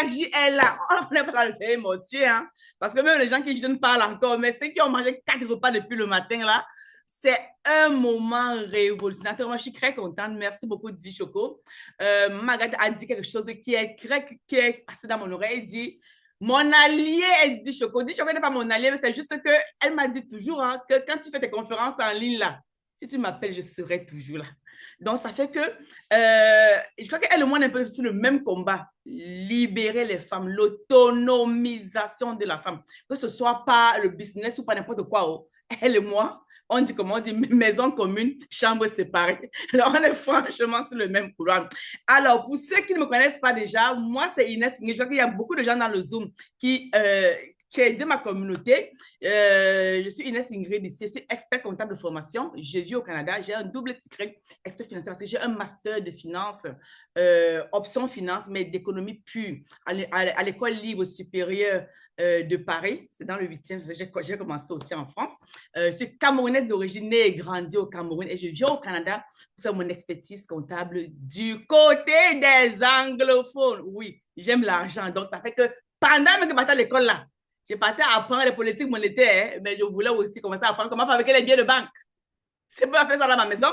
l'énergie est là. On n'est pas dans le pays mortuaire, hein? Parce que même les gens qui jeûnent parlent encore, mais ceux qui ont mangé 4 repas depuis le matin, là, c'est un moment révolutionnaire. Moi, je suis très contente. Merci beaucoup, Didi Choco. Magat a dit quelque chose qui est passé dans mon oreille. Elle dit, mon allié est Didi Choco. Didi Choco n'est pas mon allié, mais c'est juste qu'elle m'a dit toujours hein, que quand tu fais tes conférences en ligne, là, si tu m'appelles, je serai toujours là. Donc, ça fait que je crois qu'elle et moi, on est un peu sur le même combat. Libérer les femmes, l'autonomisation de la femme. Que ce soit pas le business ou pas n'importe quoi. Oh. Elle et moi, on dit comment on dit maison commune, chambre séparée. Alors, on est franchement sur le même couloir. Alors, pour ceux qui ne me connaissent pas déjà, moi, c'est Inès. Je crois qu'il y a beaucoup de gens dans le Zoom qui est de ma communauté. Je suis Inès Ingrid ici, je suis expert comptable de formation. Je vis au Canada. J'ai un double titre expert financier parce que j'ai un master de finance, option finance, mais d'économie pure à l'École libre supérieure de Paris. C'est dans le 8e. J'ai commencé aussi en France. Je suis camerounaise d'origine, née et grandie au Cameroun et je viens au Canada pour faire mon expertise comptable du côté des anglophones. Oui, j'aime l'argent. Donc, ça fait que pendant que je partais à l'école là, j'ai parti à apprendre les politiques monétaires, mais je voulais aussi commencer à apprendre comment fabriquer les billets de banque. C'est pas faire ça dans ma maison.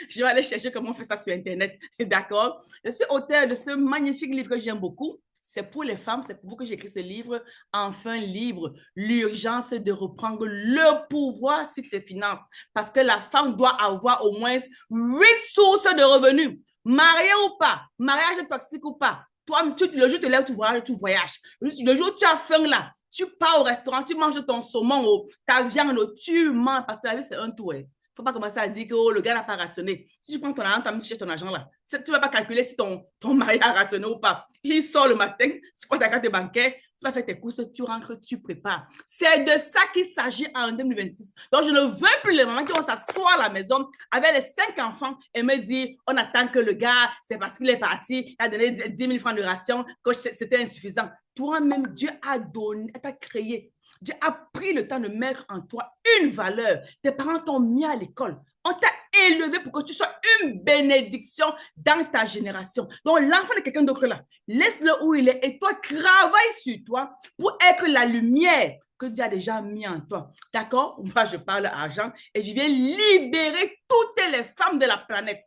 Je vais aller chercher comment on fait ça sur Internet. D'accord? Je suis auteur de ce magnifique livre que j'aime beaucoup. C'est pour les femmes, c'est pour vous que j'ai écrit ce livre, Enfin libre, l'urgence de reprendre le pouvoir sur tes finances. Parce que la femme doit avoir au moins 8 sources de revenus. Mariée ou pas, mariage toxique ou pas. Toi, le jour où tu te lèves, tu voyages. Le jour où tu as faim là, tu pars au restaurant, tu manges ton saumon, ta viande, tu manges. Parce que la vie, c'est un tout. Faut pas commencer à dire que oh, le gars n'a pas rationné. Si tu prends ton argent, tu cherches ton argent là. Tu ne vas pas calculer si ton mari a rationné ou pas. Il sort le matin, tu prends ta carte bancaire, tu vas faire tes courses, tu rentres, tu prépares. C'est de ça qu'il s'agit en 2026. Donc, je ne veux plus les mamans qui vont s'asseoir à la maison avec les 5 enfants et me dire on attend que le gars, c'est parce qu'il est parti, il a donné 10 000 francs de ration, que c'était insuffisant. Toi-même, Dieu a donné, t'a créé. Dieu a pris le temps de mettre en toi une valeur. Tes parents t'ont mis à l'école. On t'a élevé pour que tu sois une bénédiction dans ta génération. Donc, l'enfant de quelqu'un d'autre là, laisse-le où il est et toi, travaille sur toi pour être la lumière que Dieu a déjà mis en toi. D'accord? Moi, je parle argent et je viens libérer toutes les femmes de la planète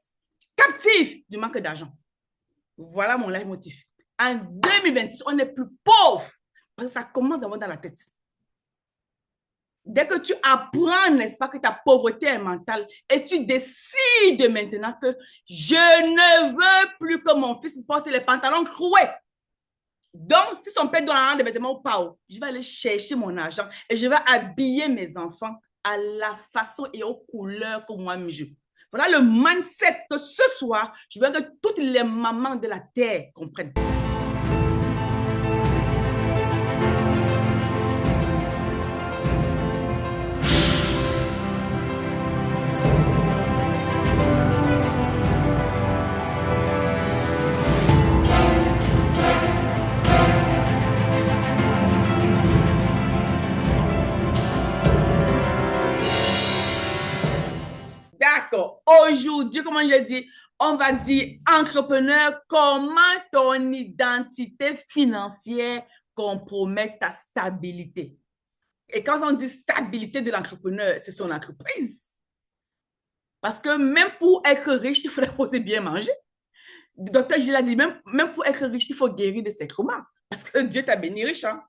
captives du manque d'argent. Voilà mon leitmotiv. En 2026, on est plus pauvre parce que ça commence à avoir dans la tête. Dès que tu apprends, n'est-ce pas, que ta pauvreté est mentale et tu décides maintenant que je ne veux plus que mon fils porte les pantalons troués. Donc, si son père donne des vêtements au pas, je vais aller chercher mon argent et je vais habiller mes enfants à la façon et aux couleurs que moi-même je veux. Voilà le mindset que ce soir, je veux que toutes les mamans de la terre comprennent. D'accord. Aujourd'hui, comme je dis, on va dire entrepreneur, comment ton identité financière compromet ta stabilité. Et quand on dit stabilité de l'entrepreneur, c'est son entreprise. Parce que même pour être riche, il faudrait aussi bien manger. Le docteur Gilles a dit, même pour être riche, il faut guérir de ses traumas. Parce que Dieu t'a béni riche, hein?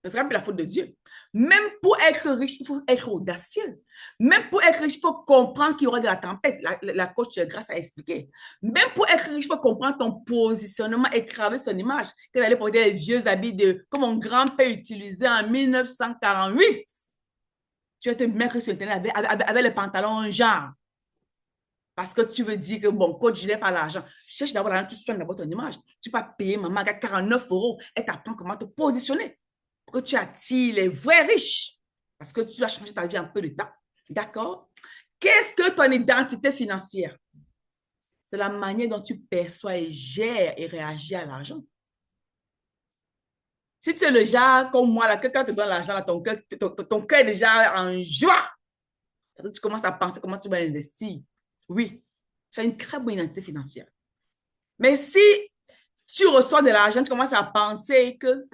Ce sera plus la faute de Dieu. Même pour être riche, il faut être audacieux. Même pour être riche, il faut comprendre qu'il y aura de la tempête. La coach Grâce a expliqué. Même pour être riche, il faut comprendre ton positionnement et graver son image. Qu'elle allait porter les vieux habits que mon grand-père utilisait en 1948. Tu vas te mettre sur Internet avec les pantalons genre. Parce que tu veux dire que, bon, coach, je n'ai pas l'argent. Cherche d'abord l'argent, tu soignes d'abord ton image. Tu ne peux pas payer maman 49 euros et t'apprends comment te positionner. Que tu attires les vrais riches parce que tu as changé ta vie en peu de temps. D'accord? Qu'est-ce que ton identité financière? C'est la manière dont tu perçois et gères et réagis à l'argent. Si tu es le genre comme moi, là, que quand tu donnes l'argent, ton cœur est déjà en joie. Tu commences à penser comment tu vas investir. Oui, tu as une très bonne identité financière. Mais si tu reçois de l'argent, tu commences à penser que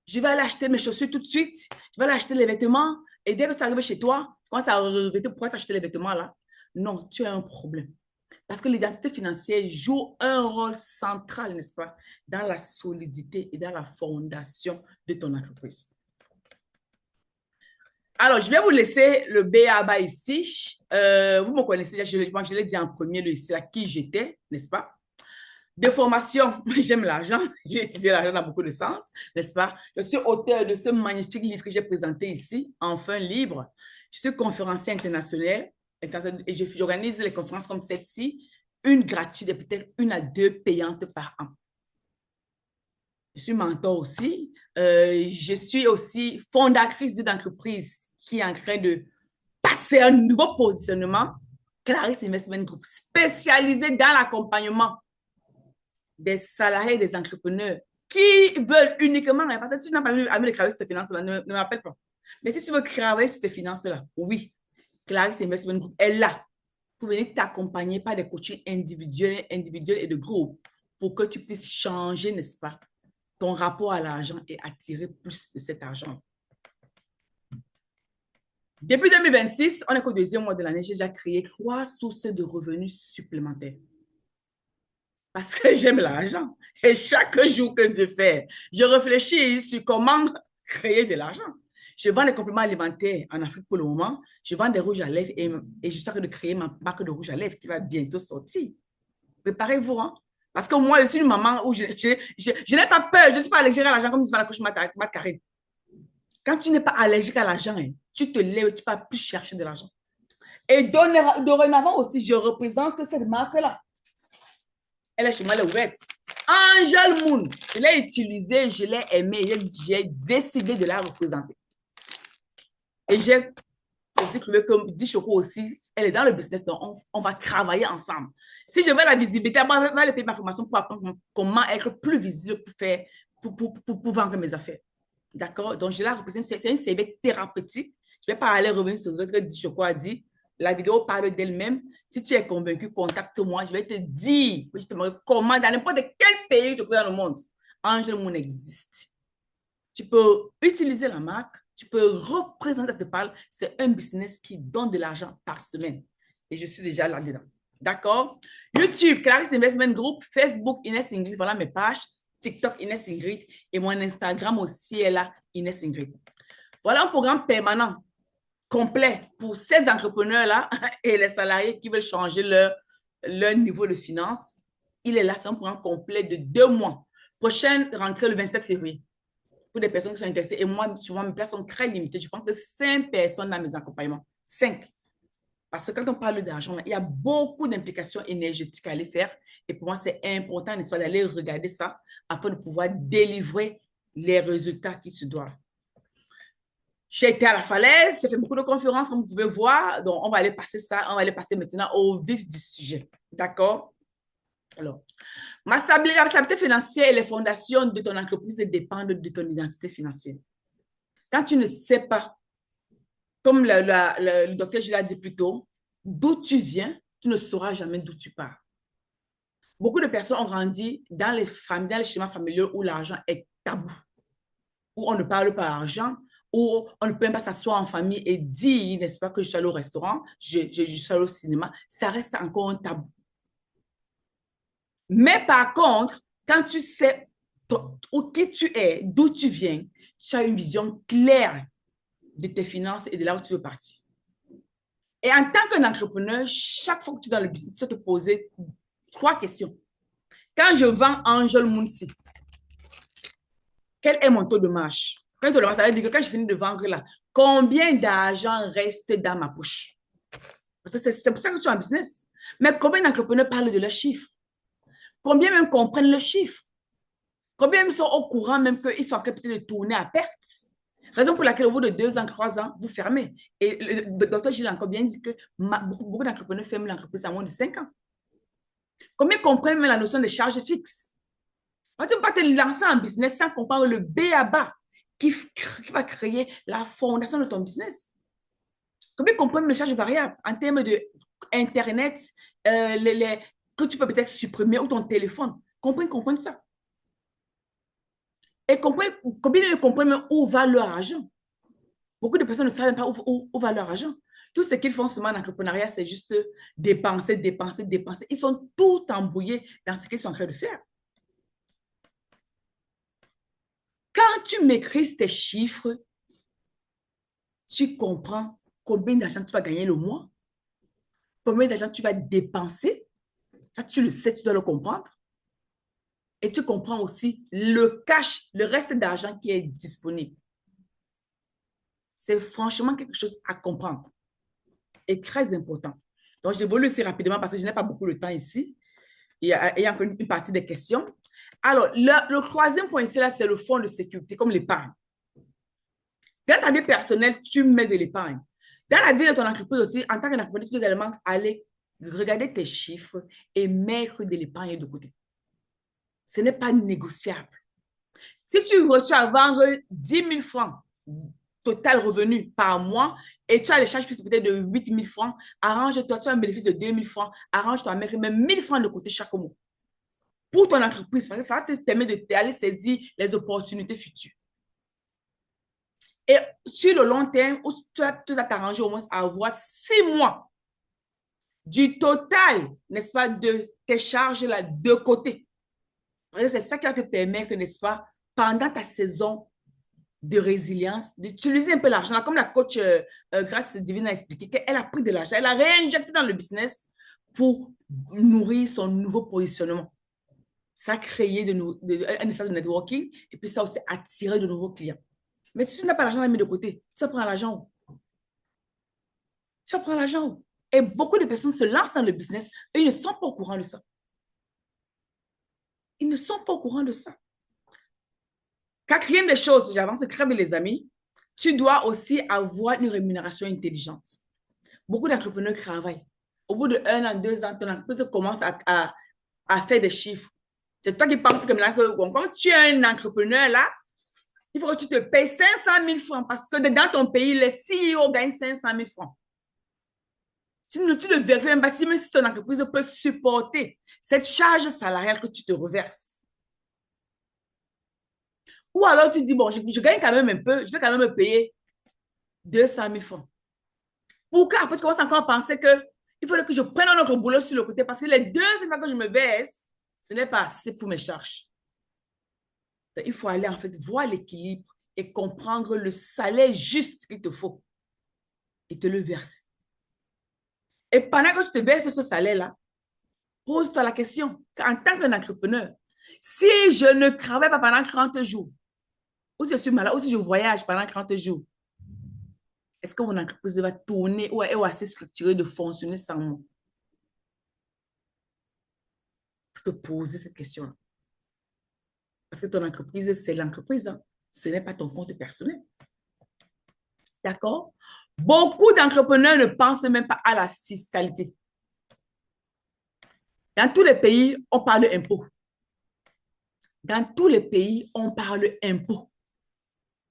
je vais aller acheter mes chaussures tout de suite, je vais aller acheter les vêtements, et dès que tu arrives chez toi, tu commences à regretter pourquoi tu as acheté les vêtements là. Non, tu as un problème. Parce que l'identité financière joue un rôle central, n'est-ce pas, dans la solidité et dans la fondation de ton entreprise. Alors, je vais vous laisser le B.A.B.A. ici. Vous me connaissez, je l'ai dit en premier, c'est à qui j'étais, n'est-ce pas? De formation, j'aime l'argent. J'ai utilisé l'argent dans beaucoup de sens, n'est-ce pas? Je suis auteur de ce magnifique livre que j'ai présenté ici, Enfin libre. Je suis conférencier international et j'organise les conférences comme celle-ci, une gratuite et peut-être une à deux payantes par an. Je suis mentor aussi. Je suis aussi fondatrice d'une entreprise qui est en train de passer un nouveau positionnement, Clarisse Investment Group, spécialisée dans l'accompagnement des salariés et des entrepreneurs qui veulent uniquement, parce que si tu n'as pas envie de travailler sur tes finances-là, ne m'appelle pas. Mais si tu veux travailler sur tes finances-là, oui, Clarisse Investment Group est là pour venir t'accompagner par des coachings individuels et de groupe pour que tu puisses changer, n'est-ce pas, ton rapport à l'argent et attirer plus de cet argent. Depuis 2026, on est qu'au deuxième mois de l'année, j'ai déjà créé 3 sources de revenus supplémentaires. Parce que j'aime l'argent. Et chaque jour que Dieu fait, je réfléchis sur comment créer de l'argent. Je vends des compléments alimentaires en Afrique pour le moment. Je vends des rouges à lèvres et je suis en train de créer ma marque de rouge à lèvres qui va bientôt sortir. Préparez-vous, hein? Parce que moi, je suis une maman où je n'ai pas peur. Je ne suis pas allergique à l'argent comme disait la coach Karine. Quand tu n'es pas allergique à l'argent, hein, tu te lèves, tu ne vas plus chercher de l'argent. Et dorénavant aussi, je représente cette marque-là. Elle est chez moi, elle est ouverte. Angel Moon, je l'ai utilisée, je l'ai aimée, j'ai décidé de la représenter. Et j'ai aussi trouvé que Dichoko aussi, elle est dans le business, donc on va travailler ensemble. Si je veux la visibilité, moi, je vais aller payer ma formation pour apprendre comment être plus visible pour vendre mes affaires. D'accord? Donc, je la représente, c'est une CV thérapeutique. Je ne vais pas aller revenir sur ce que Dichoko a dit. La vidéo parle d'elle-même. Si tu es convaincu, contacte-moi. Je vais te dire justement comment, dans n'importe quel pays tu trouves dans le monde, Angel Moon existe. Tu peux utiliser la marque, tu peux représenter tes parles. C'est un business qui donne de l'argent par semaine. Et je suis déjà là-dedans. D'accord? YouTube, Clarisse Investment Group, Facebook, Inès Ingrid, voilà mes pages. TikTok, Inès Ingrid. Et mon Instagram aussi est là, Inès Ingrid. Voilà un programme permanent complet pour ces entrepreneurs-là et les salariés qui veulent changer leur niveau de finance. Il est là, c'est un programme complet de 2 mois. Prochaine rentrée le 27 février. Pour des personnes qui sont intéressées. Et moi, souvent, mes places sont très limitées. Je prends que 5 personnes dans mes accompagnements. 5. Parce que quand on parle d'argent, il y a beaucoup d'implications énergétiques à aller faire. Et pour moi, c'est important, n'est-ce pas, d'aller regarder ça afin de pouvoir délivrer les résultats qui se doivent. J'ai été à la falaise, j'ai fait beaucoup de conférences, comme vous pouvez voir. Donc, on va aller passer ça, on va aller passer maintenant au vif du sujet. D'accord? Alors, la stabilité financière et les fondations de ton entreprise dépendent de ton identité financière. Quand tu ne sais pas, comme le docteur Gilles a dit plus tôt, d'où tu viens, tu ne sauras jamais d'où tu pars. Beaucoup de personnes ont grandi dans les schémas familiaux où l'argent est tabou, où on ne parle pas d'argent, où on ne peut même pas s'asseoir en famille et dire, n'est-ce pas, que je suis allé au restaurant, je suis allé au cinéma. Ça reste encore un tabou. Mais par contre, quand tu sais qui tu es, d'où tu viens, tu as une vision claire de tes finances et de là où tu veux partir. Et en tant qu'entrepreneur, chaque fois que tu es dans le business, tu dois te poser 3 questions. Quand je vends Angel Moonsi, quel est mon taux de marge? Quand taux de marge, ça veut dire que quand je finis de vendre là, combien d'argent reste dans ma poche? Parce que c'est pour ça que tu es en business. Mais combien d'entrepreneurs parlent de leurs chiffres? Combien même comprennent le chiffre? Combien même sont au courant même qu'ils sont en capacité de tourner à perte? Raison pour laquelle au bout de 2 ans, 3 ans, vous fermez. Et le docteur Gilles a encore bien dit que beaucoup d'entrepreneurs ferment l'entreprise en moins de 5 ans. Combien comprennent même la notion de charges fixes? Tu ne peux pas te lancer en business sans comprendre le B.A.B.A. qui va créer la fondation de ton business. Combien comprennent les charges variables en termes d'Internet que tu peux peut-être supprimer ou ton téléphone? Comprennent ça. Et combien ils comprennent même où va leur argent. Beaucoup de personnes ne savent même pas où va leur argent. Tout ce qu'ils font seulement en entrepreneuriat, c'est juste dépenser, dépenser, dépenser. Ils sont tout embrouillés dans ce qu'ils sont en train de faire. Quand tu maîtrises tes chiffres, tu comprends combien d'argent tu vas gagner le mois, combien d'argent tu vas dépenser. Ça, tu le sais, tu dois le comprendre. Et tu comprends aussi le cash, le reste d'argent qui est disponible. C'est franchement quelque chose à comprendre et très important. Donc, j'évolue aussi rapidement parce que je n'ai pas beaucoup de temps ici. Il y a encore une partie des questions. Alors, le troisième point ici, là, c'est le fonds de sécurité, comme l'épargne. Dans ta vie personnelle, tu mets de l'épargne. Dans la vie de ton entreprise aussi, en tant qu'entrepreneur, tu dois également aller regarder tes chiffres et mettre de l'épargne de côté. Ce n'est pas négociable. Si tu reçois à vendre 10 000 francs total revenu par mois et tu as les charges fixes peut-être de 8 000 francs, arrange-toi, tu as un bénéfice de 2 000 francs, arrange-toi à mettre même 1 000 francs de côté chaque mois pour ton entreprise parce que ça va te permettre d'aller saisir les opportunités futures. Et sur le long terme, tu vas t'arranger au moins à avoir 6 mois du total, n'est-ce pas, de tes charges-là de côté. C'est ça qui va te permettre, n'est-ce pas, pendant ta saison de résilience, d'utiliser un peu l'argent. Comme la coach Grâce Divine a expliqué qu'elle a pris de l'argent, elle a réinjecté dans le business pour nourrir son nouveau positionnement. Ça a créé un espace de networking et puis ça a aussi attiré de nouveaux clients. Mais si tu n'as pas l'argent à mettre de côté, tu vas prendre l'argent où? Tu vas prendre l'argent où? Et beaucoup de personnes se lancent dans le business et ils ne sont pas au courant de ça. Ils ne sont pas au courant de ça. Quatrième des choses, j'avance très bien les amis, tu dois aussi avoir une rémunération intelligente. Beaucoup d'entrepreneurs travaillent. Au bout de 1 an, 2 ans, ton entreprise commence à faire des chiffres. C'est toi qui penses comme là que bon, quand tu es un entrepreneur là, il faut que tu te payes 500 000 francs parce que dans ton pays, les CEO gagnent 500 000 francs. Tu ne vérifies même pas si même si ton entreprise peut supporter cette charge salariale que tu te reverses. Ou alors tu dis, bon, je gagne quand même un peu, je vais quand même me payer 200 000 francs. Pourquoi après tu commences encore à penser que il faudrait que je prenne un autre boulot sur le côté parce que les 200 fois que je me baisse, ce n'est pas assez pour mes charges. Donc, il faut aller en fait voir l'équilibre et comprendre le salaire juste qu'il te faut et te le verser. Et pendant que tu te baisses ce salaire-là, pose-toi la question, en tant qu'entrepreneur, si je ne travaille pas pendant 30 jours, ou si je suis malade, ou si je voyage pendant 30 jours, est-ce que mon entreprise va tourner ou est assez structurée de fonctionner sans moi? Il faut te poser cette question-là. Parce que ton entreprise, c'est l'entreprise. Hein? Ce n'est pas ton compte personnel. D'accord? Beaucoup d'entrepreneurs ne pensent même pas à la fiscalité. Dans tous les pays, on parle impôt. Dans tous les pays, on parle impôt.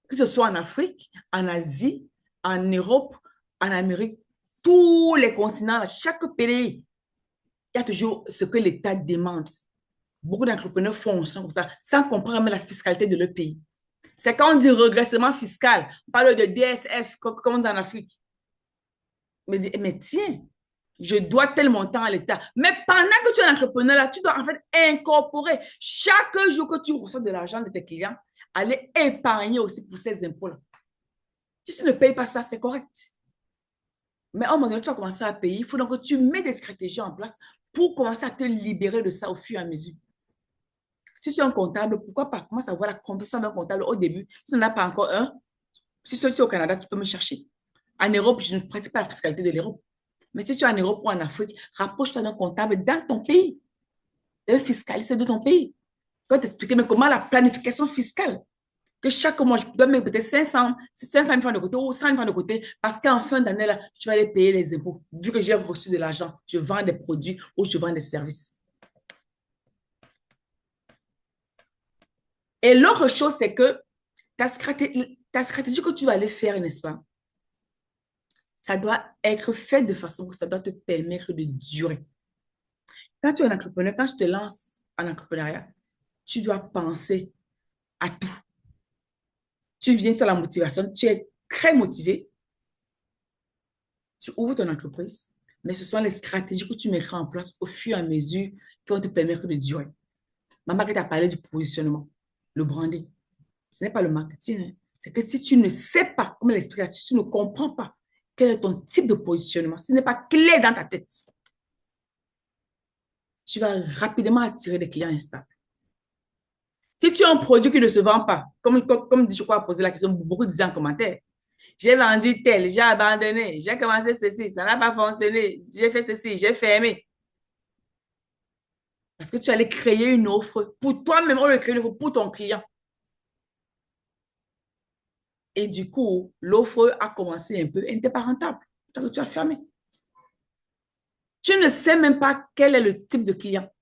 Que ce soit en Afrique, en Asie, en Europe, en Amérique, tous les continents, chaque pays, il y a toujours ce que l'État demande. Beaucoup d'entrepreneurs font ça comme ça, sans comprendre la fiscalité de leur pays. C'est quand on dit regressement fiscal, on parle de DSF, comme on dit en Afrique. Mais tiens, je dois tel montant à l'État. Mais pendant que tu es un entrepreneur, là, tu dois en fait incorporer chaque jour que tu reçois de l'argent de tes clients, aller épargner aussi pour ces impôts-là. Si tu ne payes pas ça, c'est correct. Mais à un moment donné, tu vas commencer à payer. Il faut donc que tu mets des stratégies en place pour commencer à te libérer de ça au fur et à mesure. Si tu es un comptable, pourquoi pas commencer à voir la compétition d'un comptable au début. Si tu n'en as pas encore un, si tu es au Canada, tu peux me chercher. En Europe, je ne pratique pas la fiscalité de l'Europe. Mais si tu es en Europe ou en Afrique, rapproche-toi d'un comptable dans ton pays, d'un fiscaliste de ton pays. Je vais t'expliquer mais comment la planification fiscale. Que chaque mois, je dois mettre peut-être 500 000 francs de côté ou 100 000 francs de côté parce qu'en fin d'année, là, je vais aller payer les impôts. Vu que j'ai reçu de l'argent, je vends des produits ou je vends des services. Et l'autre chose, c'est que ta stratégie que tu vas aller faire, n'est-ce pas? Ça doit être fait de façon que ça doit te permettre de durer. Quand tu es un entrepreneur, quand tu te lances en entrepreneuriat, tu dois penser à tout. Tu viens sur la motivation, tu es très motivé, tu ouvres ton entreprise, mais ce sont les stratégies que tu mettras en place au fur et à mesure qui vont te permettre de durer. Maman qui t'a parlé du positionnement, le branding. Ce n'est pas le marketing, hein. C'est que si tu ne sais pas comment l'expliquer, si tu ne comprends pas quel est ton type de positionnement, ce n'est pas clair dans ta tête, tu vas rapidement attirer des clients instables. Si tu as un produit qui ne se vend pas, comme je crois poser la question, beaucoup disaient en commentaire, j'ai vendu tel, j'ai abandonné, j'ai commencé ceci, ça n'a pas fonctionné, j'ai fait ceci, j'ai fermé. Parce que tu allais créer une offre pour toi-même, on le crée une offre pour ton client. Et du coup, l'offre a commencé un peu, elle n'était pas rentable. Donc, tu as fermé. Tu ne sais même pas quel est le type de client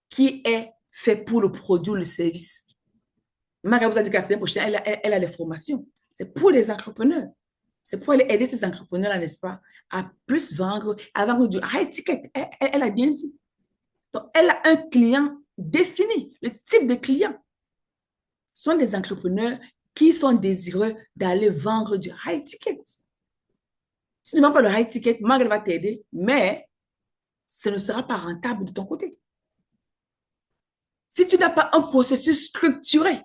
qui est fait pour le produit ou le service. Marie vous a dit qu'à la semaine prochaine, elle a les formations. C'est pour les entrepreneurs. C'est pour aller aider ces entrepreneurs-là, n'est-ce pas, à plus vendre, à vendre du high ticket. Elle a bien dit. Donc, elle a un client défini, le type de client. Ce sont des entrepreneurs qui sont désireux d'aller vendre du high ticket. Si tu ne vends pas le high ticket, Margaret va t'aider, mais ce ne sera pas rentable de ton côté. Si tu n'as pas un processus structuré,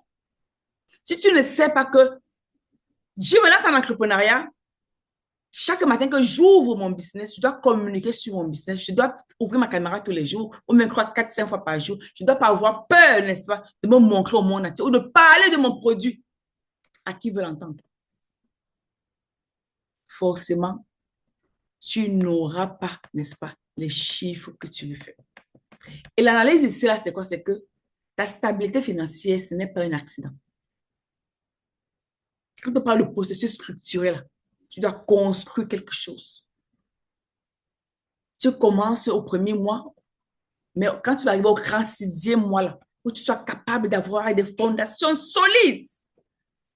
si tu ne sais pas que je me lance en entrepreneuriat, chaque matin que j'ouvre mon business, je dois communiquer sur mon business, je dois ouvrir ma caméra tous les jours, ou même 4-5 fois par jour. Je ne dois pas avoir peur, n'est-ce pas, de me montrer au monde entier ou de parler de mon produit à qui veut l'entendre. Forcément, tu n'auras pas, n'est-ce pas, les chiffres que tu veux faire. Et l'analyse ici, là, c'est quoi? C'est que ta stabilité financière, ce n'est pas un accident. Quand on parle de processus structurel, tu dois construire quelque chose. Tu commences au premier mois, mais quand tu vas arriver au grand sixième mois, là, où tu sois capable d'avoir des fondations solides,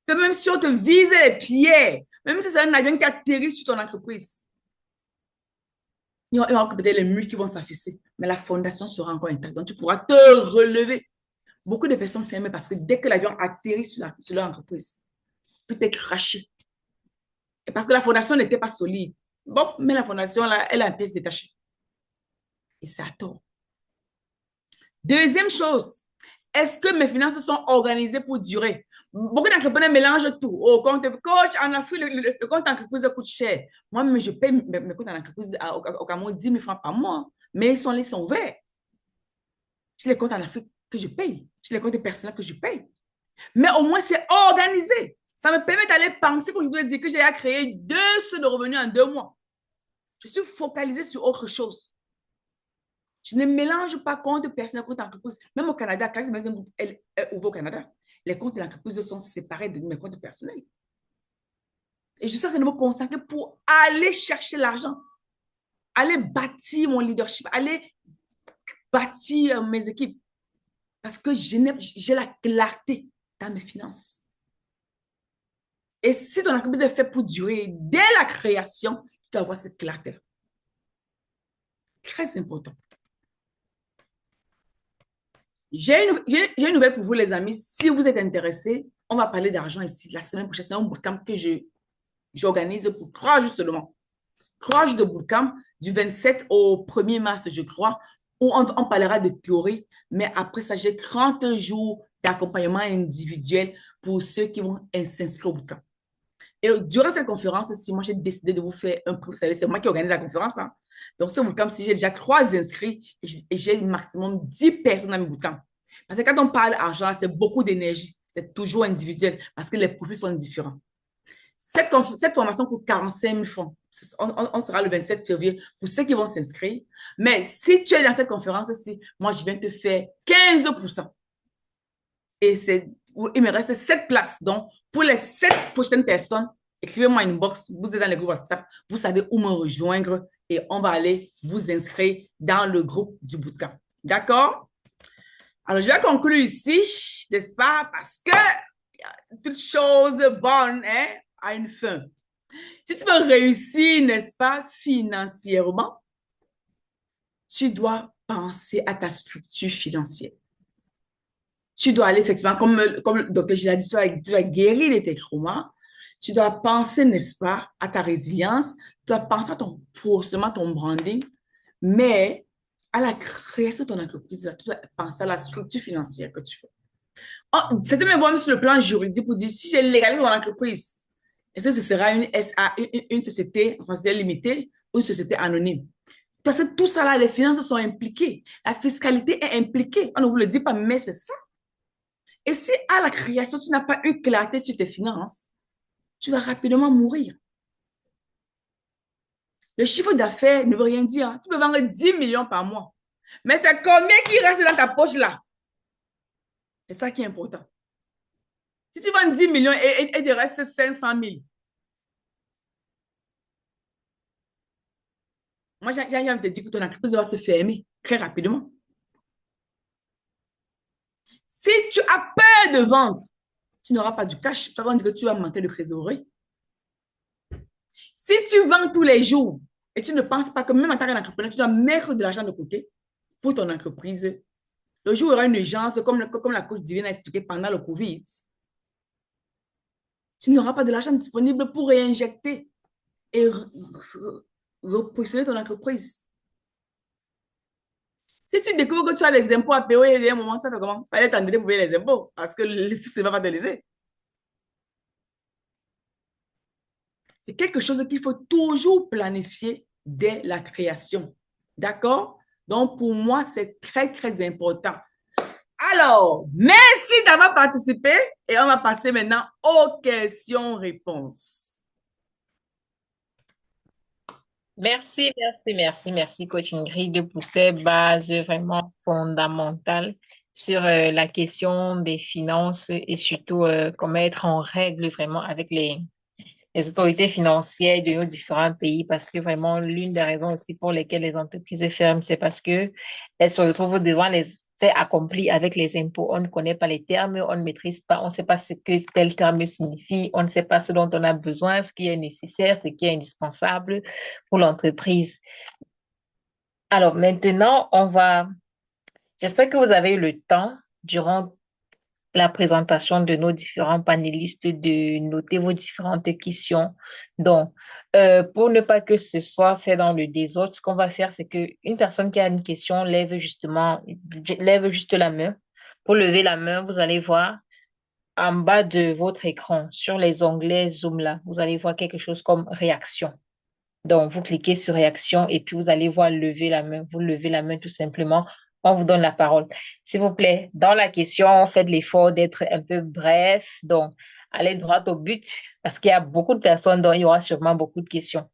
que même si on te vise les pieds, même si c'est un avion qui atterrit sur ton entreprise, il y aura peut-être les murs qui vont s'affaisser, mais la fondation sera encore intacte. Donc, tu pourras te relever. Beaucoup de personnes ferment parce que dès que l'avion atterrit sur leur entreprise, tout est craché. Et parce que la fondation n'était pas solide. Bon, mais la fondation, là, elle a une pièce détachée. Et c'est à tort. Deuxième chose, est-ce que mes finances sont organisées pour durer? Beaucoup d'entrepreneurs mélangent tout. Oh, compte coach, en Afrique, le compte entreprise coûte cher. Moi, je paye mes comptes en entreprise au Cameroun 10 000 francs par mois. Mais ils sont ouverts. J'ai les comptes en Afrique que je paye. J'ai les comptes personnels que je paye. Mais au moins, c'est organisé. Ça me permet d'aller penser, comme je vous l'ai dit, que j'ai créé 2 sources de revenus en 2 mois. Je suis focalisée sur autre chose. Je ne mélange pas compte personnel, compte entreprise. Même au Canada, quand elle est ouverte au Canada, les comptes de l'entreprise sont séparés de mes comptes personnels. Et je suis en train de me consacrer pour aller chercher l'argent, aller bâtir mon leadership, aller bâtir mes équipes. Parce que j'ai la clarté dans mes finances. Et si ton entreprise est faite pour durer, dès la création, tu dois avoir cette clarté-là. Très important. J'ai une nouvelle pour vous, les amis. Si vous êtes intéressés, on va parler d'argent ici. La semaine prochaine, c'est un bootcamp que j'organise pour 3 jours seulement. 3 jours de bootcamp du 27 au 1er mars, je crois, où on parlera de théorie. Mais après ça, j'ai 30 jours d'accompagnement individuel pour ceux qui vont s'inscrire au bootcamp. Et durant cette conférence, si moi j'ai décidé de vous faire un prix, vous savez, c'est moi qui organise la conférence. Hein. Donc, ce bootcamp, si j'ai déjà 3 inscrits et j'ai maximum 10 personnes dans mes bootcamps. Parce que quand on parle argent, c'est beaucoup d'énergie. C'est toujours individuel parce que les profils sont différents. Cette formation coûte 45 000 francs. On sera le 27 février pour ceux qui vont s'inscrire. Mais si tu es dans cette conférence-ci, moi, je viens te faire 15%. Et il me reste 7 places. Donc, pour les 7 prochaines personnes, écrivez-moi une box. Vous êtes dans le groupe WhatsApp. Vous savez où me rejoindre et on va aller vous inscrire dans le groupe du bootcamp. D'accord? Alors, je vais conclure ici, n'est-ce pas? Parce que toute chose bonne hein, a une fin. Si tu veux réussir, n'est-ce pas, financièrement, tu dois penser à ta structure financière. Tu dois aller effectivement, comme le docteur Gilles a dit, tu dois guérir de tes traumas. Tu dois penser, n'est-ce pas, à ta résilience. Tu dois penser à ton positionnement, ton branding, mais à la création de ton entreprise, tu dois penser à la structure financière que tu fais. Oh, c'était même voir sur le plan juridique pour dire si j'ai légalisé mon entreprise, est-ce que ce sera une SA, une société, limitée ou une société anonyme? Parce que tout ça là, les finances sont impliquées. La fiscalité est impliquée. On ne vous le dit pas, mais c'est ça. Et si à la création, tu n'as pas une clarté sur tes finances, tu vas rapidement mourir. Le chiffre d'affaires ne veut rien dire, hein. Tu peux vendre 10 millions par mois. Mais c'est combien qui reste dans ta poche là? C'est ça qui est important. Si tu vends 10 millions et il te reste 500 000, moi, j'ai envie de te dire que ton entreprise va se fermer très rapidement. Si tu as peur de vendre, tu n'auras pas du cash. Ça veut dire que tu vas manquer de trésorerie. Si tu vends tous les jours et tu ne penses pas que même en tant qu'entrepreneur, tu dois mettre de l'argent de côté pour ton entreprise, le jour où il y aura une urgence, comme la coach divine a expliqué pendant le Covid, tu n'auras pas de l'argent disponible pour réinjecter et repositionner ton entreprise. Si tu découvres que tu as les impôts à payer, il y a un moment, tu vas comment? Tu vas aller t'en pour payer les impôts parce que le fils ne va pas te laisser. C'est quelque chose qu'il faut toujours planifier dès la création. D'accord? Donc, pour moi, c'est très, très important. Alors, merci d'avoir participé et on va passer maintenant aux questions-réponses. Merci, Coach Ingrid, pour ces bases vraiment fondamentales sur la question des finances et surtout comment être en règle vraiment avec les autorités financières de nos différents pays parce que vraiment, l'une des raisons aussi pour lesquelles les entreprises ferment, c'est parce que elles se retrouvent devant les faits accomplis avec les impôts. On ne connaît pas les termes, on ne maîtrise pas, on ne sait pas ce que tel terme signifie, on ne sait pas ce dont on a besoin, ce qui est nécessaire, ce qui est indispensable pour l'entreprise. Alors maintenant, j'espère que vous avez eu le temps durant la présentation de nos différents panélistes de noter vos différentes questions. Donc, pour ne pas que ce soit fait dans le désordre, ce qu'on va faire, c'est qu'une personne qui a une question lève juste la main. Pour lever la main, vous allez voir en bas de votre écran, sur les onglets Zoom là, vous allez voir quelque chose comme réaction. Donc, vous cliquez sur réaction et puis vous allez voir lever la main. Vous levez la main tout simplement. On vous donne la parole. S'il vous plaît, dans la question, faites l'effort d'être un peu bref. Donc, allez droit au but parce qu'il y a beaucoup de personnes dont il y aura sûrement beaucoup de questions.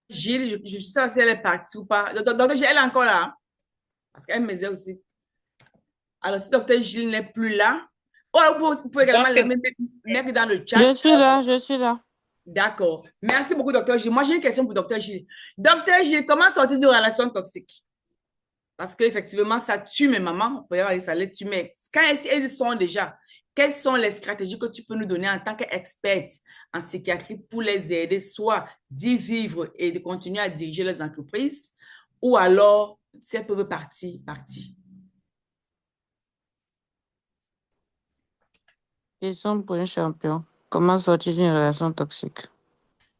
Gilles, je sais si elle est partie ou pas. Donc, elle est encore là, hein, parce qu'elle me disait aussi. Alors, si docteur Gilles n'est plus là, oh, vous pouvez Je également pense que mettre dans le chat. Je suis là, je suis là. D'accord. Merci beaucoup, docteur Gilles. Moi, j'ai une question pour docteur Gilles. Docteur Gilles, comment sortir d'une relation toxique? Parce qu'effectivement, ça tue mes mamans. Ça les tue. Mais quand elles sont déjà, quelles sont les stratégies que tu peux nous donner en tant qu'experte en psychiatrie pour les aider, soit d'y vivre et de continuer à diriger les entreprises, ou alors, si elles peuvent partir, partir. Question pour un champion. Comment sortir d'une relation toxique?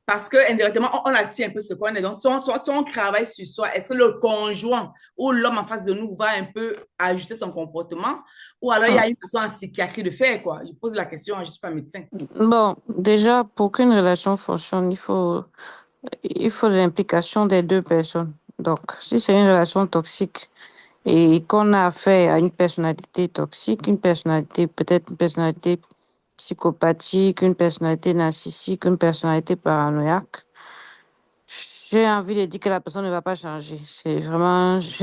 Parce que indirectement, on attire un peu ce qu'on est. Donc, si on travaille sur soi, est-ce que le conjoint ou l'homme en face de nous va un peu ajuster son comportement? Ou alors, il y Ah, a une façon en psychiatrie de faire, quoi. Je pose la question, je ne suis pas médecin. Bon, déjà, pour qu'une relation fonctionne, il faut l'implication des deux personnes. Donc, si c'est une relation toxique et qu'on a affaire à une personnalité toxique, peut-être une personnalité psychopathique, une personnalité narcissique, une personnalité paranoïaque, j'ai envie de dire que la personne ne va pas changer. C'est vraiment, si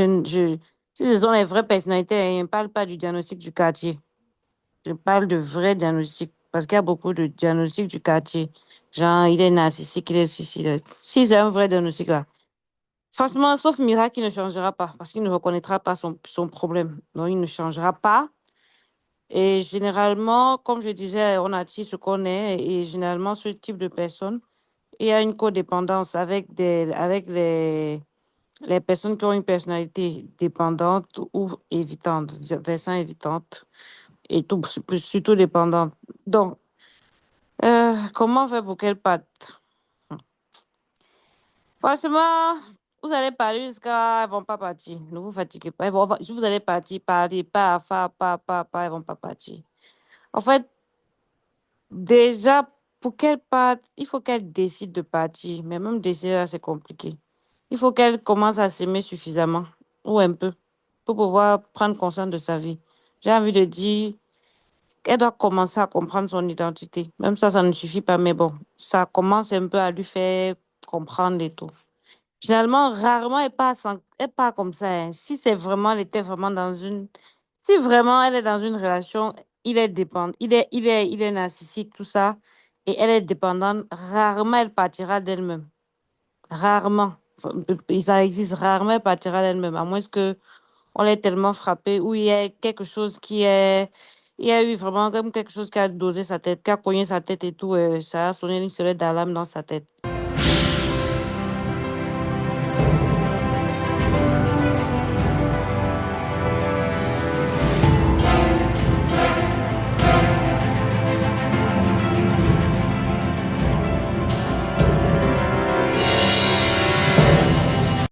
ce sont les vraies personnalités, hein, je ne parle pas du diagnostic du quartier. Je parle de vrai diagnostic parce qu'il y a beaucoup de diagnostics du quartier. Genre, il est narcissique, il est ceci. Si c'est un vrai diagnostic là, franchement, sauf miracle, il ne changera pas parce qu'il ne reconnaîtra pas son problème. Donc, il ne changera pas. Et généralement, comme je disais, on attire ce qu'on est. Et généralement, ce type de personne, il y a une codépendance avec les personnes qui ont une personnalité dépendante ou évitante, versant évitante, et tout, surtout dépendante. Donc, comment faire pour qu'elles partent? Franchement, vous allez parler jusqu'à... Elles vont pas partir. Ne vous fatiguez pas. Si vous allez partir, parler, pas, elles vont pas partir. En fait, déjà, pour qu'elles partent, il faut qu'elles décident de partir. Mais même décider, là, c'est compliqué. Il faut qu'elles commencent à s'aimer suffisamment, ou un peu, pour pouvoir prendre conscience de sa vie. J'ai envie de dire qu'elle doit commencer à comprendre son identité. Même ça ne suffit pas, mais bon, ça commence un peu à lui faire comprendre et tout. Finalement, rarement elle part comme ça, hein. Si c'est vraiment, elle était vraiment dans une, si vraiment elle est dans une relation, il est dépendant, il est narcissique, tout ça, et elle est dépendante, rarement elle partira d'elle-même. Rarement. Ça existe, rarement elle partira d'elle-même, à moins que on l'ait tellement frappé, ou il y a quelque chose il y a eu vraiment comme quelque chose qui a dosé sa tête, qui a cogné sa tête et tout, ça a sonné une sonnette d'alarme dans sa tête.